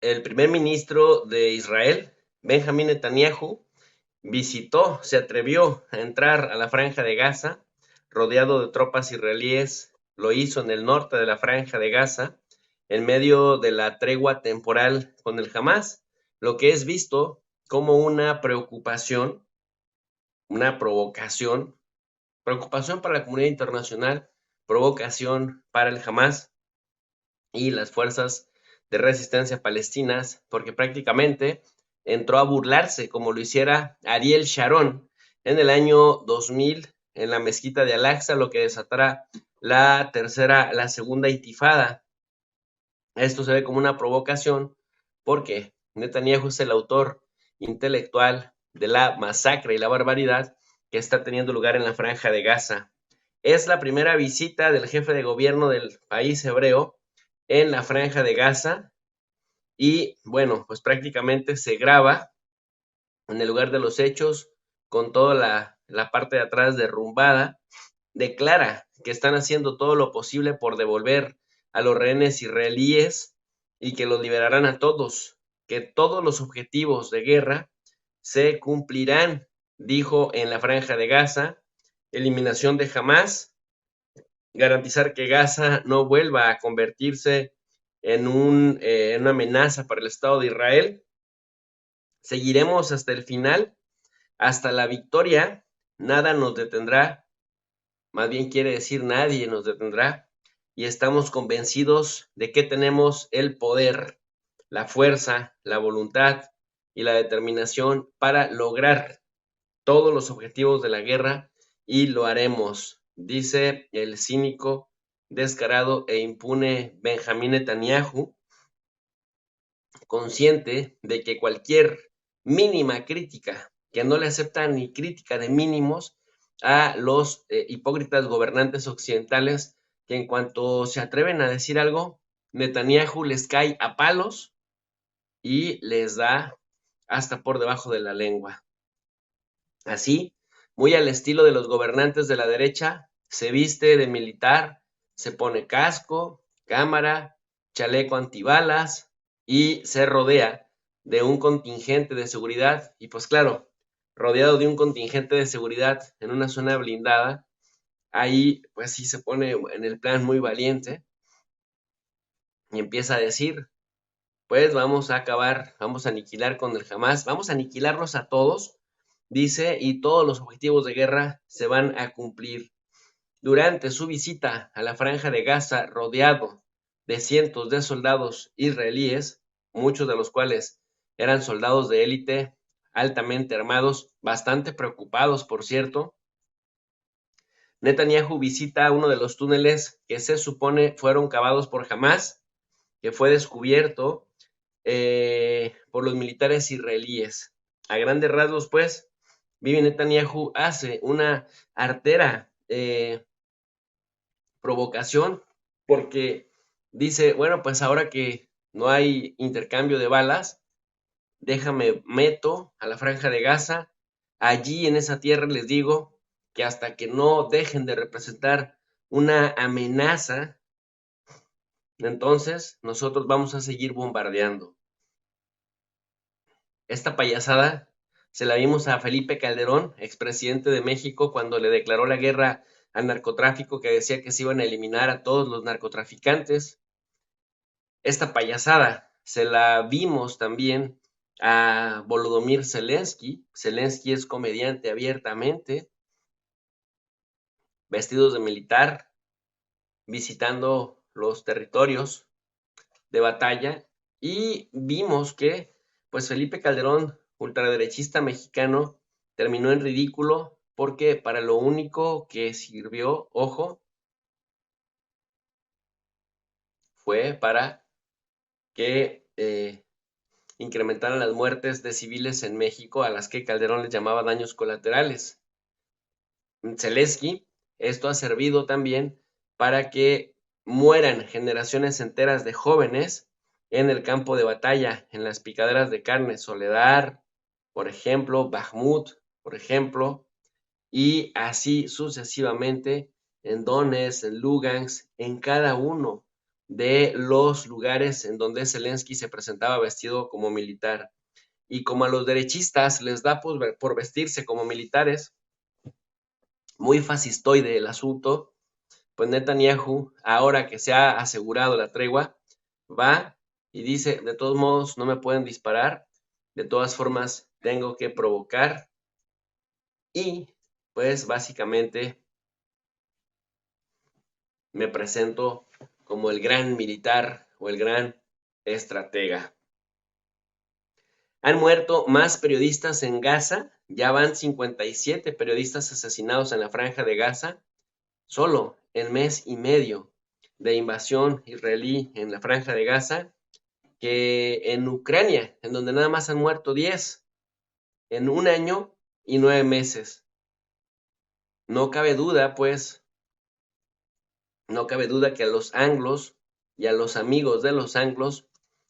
el primer ministro de Israel, Benjamín Netanyahu, se atrevió a entrar a la Franja de Gaza, rodeado de tropas israelíes. Lo hizo en el norte de la Franja de Gaza, en medio de la tregua temporal con el Hamas, lo que es visto como una preocupación, una preocupación para la comunidad internacional, provocación para el Hamas y las fuerzas de resistencia palestinas, porque prácticamente entró a burlarse como lo hiciera Ariel Sharon en el año 2000 en la mezquita de Al-Aqsa, lo que desatará la segunda intifada. Esto se ve como una provocación porque Netanyahu es el autor intelectual de la masacre y la barbaridad que está teniendo lugar en la Franja de Gaza. Es la primera visita del jefe de gobierno del país hebreo en la Franja de Gaza y bueno, pues prácticamente se graba en el lugar de los hechos con toda la parte de atrás derrumbada. Declara que están haciendo todo lo posible por devolver a los rehenes israelíes y que los liberarán a todos, que todos los objetivos de guerra se cumplirán, dijo en la Franja de Gaza, eliminación de Hamas, garantizar que Gaza no vuelva a convertirse en una amenaza para el Estado de Israel. Seguiremos hasta el final, hasta la victoria, nada nos detendrá, más bien quiere decir nadie nos detendrá, y estamos convencidos de que tenemos el poder, la fuerza, la voluntad y la determinación para lograr todos los objetivos de la guerra y lo haremos, dice el cínico, descarado e impune Benjamín Netanyahu, consciente de que cualquier mínima crítica, que no le acepta ni crítica de mínimos a los hipócritas gobernantes occidentales, que en cuanto se atreven a decir algo, Netanyahu les cae a palos y les da hasta por debajo de la lengua. Así, muy al estilo de los gobernantes de la derecha, se viste de militar, se pone casco, cámara, chaleco antibalas y se rodea de un contingente de seguridad. Y pues claro, rodeado de un contingente de seguridad en una zona blindada, ahí pues sí se pone en el plan muy valiente y empieza a decir, pues vamos a acabar, vamos a aniquilar con el Hamas, vamos a aniquilarlos a todos, dice, y todos los objetivos de guerra se van a cumplir. Durante su visita a la Franja de Gaza, rodeado de cientos de soldados israelíes, muchos de los cuales eran soldados de élite, altamente armados, bastante preocupados, por cierto, Netanyahu visita uno de los túneles que se supone fueron cavados por Hamas, que fue descubierto por los militares israelíes. A grandes rasgos, pues, Bibi Netanyahu hace una artera provocación porque dice, bueno, pues ahora que no hay intercambio de balas, déjame meto a la Franja de Gaza, allí en esa tierra les digo que hasta que no dejen de representar una amenaza, entonces nosotros vamos a seguir bombardeando. Esta payasada se la vimos a Felipe Calderón, expresidente de México, cuando le declaró la guerra al narcotráfico, que decía que se iban a eliminar a todos los narcotraficantes. Esta payasada se la vimos también a Volodymyr Zelensky. Zelensky es comediante abiertamente, vestidos de militar, visitando los territorios de batalla, y vimos que pues Felipe Calderón, ultraderechista mexicano, terminó en ridículo porque para lo único que sirvió, ojo, fue para que incrementaran las muertes de civiles en México, a las que Calderón les llamaba daños colaterales. Zelensky, esto ha servido también para que mueran generaciones enteras de jóvenes en el campo de batalla, en las picaderas de carne, Soledar, por ejemplo, Bakhmut, por ejemplo, y así sucesivamente en Donetsk, en Lugansk, en cada uno de los lugares en donde Zelensky se presentaba vestido como militar. Y como a los derechistas les da por vestirse como militares, muy fascistoide el asunto, pues Netanyahu, ahora que se ha asegurado la tregua, va y dice, de todos modos no me pueden disparar, de todas formas tengo que provocar y pues básicamente me presento como el gran militar o el gran estratega. Han muerto más periodistas en Gaza, ya van 57 periodistas asesinados en la franja de Gaza, solo en mes y medio de invasión israelí en la franja de Gaza, que en Ucrania, en donde nada más han muerto 10 en 1 año y 9 meses. No cabe duda, pues, no cabe duda que a los anglos y a los amigos de los anglos,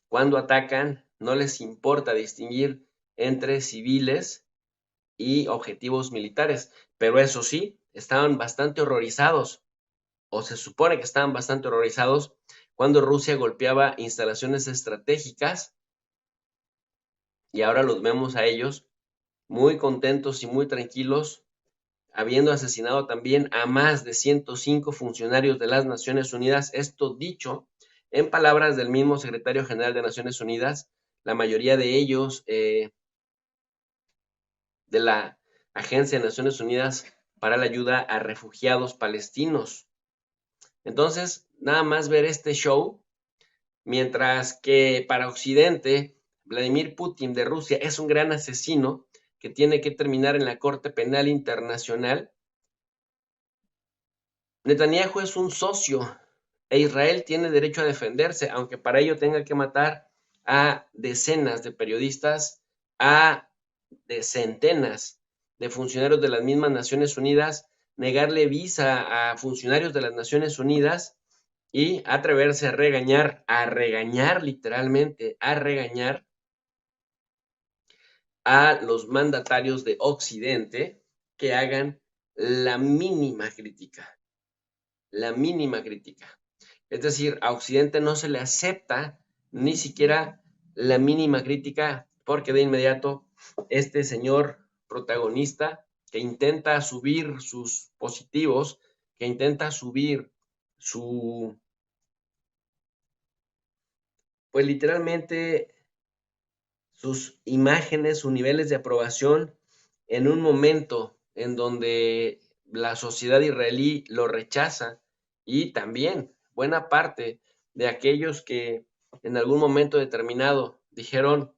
cuando atacan, no les importa distinguir entre civiles y objetivos militares, pero eso sí, estaban bastante horrorizados, o se supone que estaban bastante horrorizados cuando Rusia golpeaba instalaciones estratégicas y ahora los vemos a ellos muy contentos y muy tranquilos, habiendo asesinado también a más de 105 funcionarios de las Naciones Unidas, esto dicho en palabras del mismo secretario general de Naciones Unidas, la mayoría de ellos de la Agencia de Naciones Unidas para la Ayuda a Refugiados Palestinos. Entonces, nada más ver este show, mientras que para Occidente, Vladimir Putin de Rusia es un gran asesino que tiene que terminar en la Corte Penal Internacional. Netanyahu es un socio e Israel tiene derecho a defenderse, aunque para ello tenga que matar a decenas de periodistas, a centenas de funcionarios de las mismas Naciones Unidas, negarle visa a funcionarios de las Naciones Unidas y atreverse a regañar literalmente, a regañar a los mandatarios de Occidente que hagan la mínima crítica, la mínima crítica. Es decir, a Occidente no se le acepta ni siquiera la mínima crítica porque de inmediato este señor protagonista que intenta subir sus positivos, que intenta subir pues literalmente sus imágenes, sus niveles de aprobación en un momento en donde la sociedad israelí lo rechaza y también buena parte de aquellos que en algún momento determinado dijeron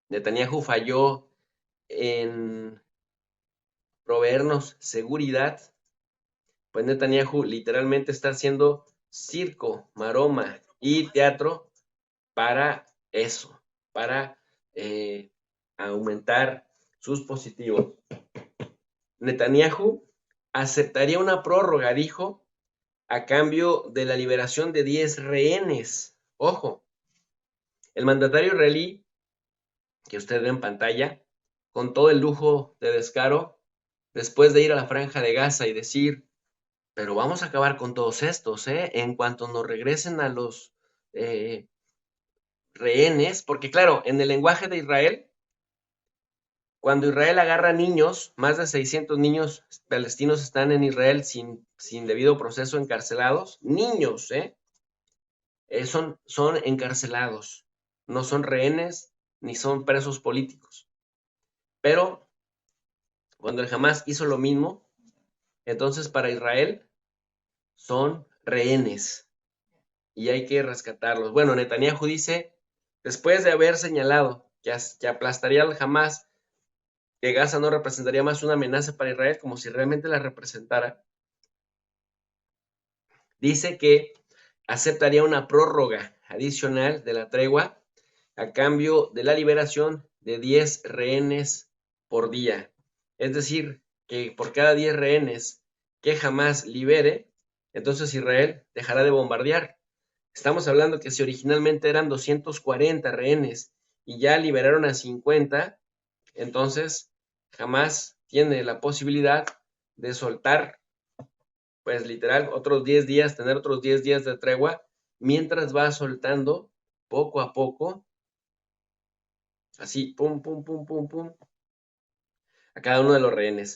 Netanyahu falló en proveernos seguridad, pues Netanyahu literalmente está haciendo circo, maroma y teatro para eso, para aumentar sus positivos. Netanyahu aceptaría una prórroga, dijo, a cambio de la liberación de 10 rehenes. Ojo, el mandatario israelí, que usted ve en pantalla, con todo el lujo de descaro, después de ir a la franja de Gaza y decir, pero vamos a acabar con todos estos, en cuanto nos regresen a los rehenes, porque claro, en el lenguaje de Israel, cuando Israel agarra niños, más de 600 niños palestinos están en Israel sin debido proceso encarcelados, niños, son encarcelados, no son rehenes ni son presos políticos. Pero cuando el Hamas hizo lo mismo, entonces para Israel son rehenes y hay que rescatarlos. Bueno, Netanyahu dice, después de haber señalado que aplastaría al Hamas, que Gaza no representaría más una amenaza para Israel, como si realmente la representara, dice que aceptaría una prórroga adicional de la tregua a cambio de la liberación de 10 rehenes por día. Es decir, que por cada 10 rehenes que Hamas libere, entonces Israel dejará de bombardear. Estamos hablando que si originalmente eran 240 rehenes y ya liberaron a 50, entonces Hamas tiene la posibilidad de soltar pues literal, otros 10 días, tener otros 10 días de tregua, mientras va soltando poco a poco, así, pum, pum, pum, pum, pum, a cada uno de los rehenes.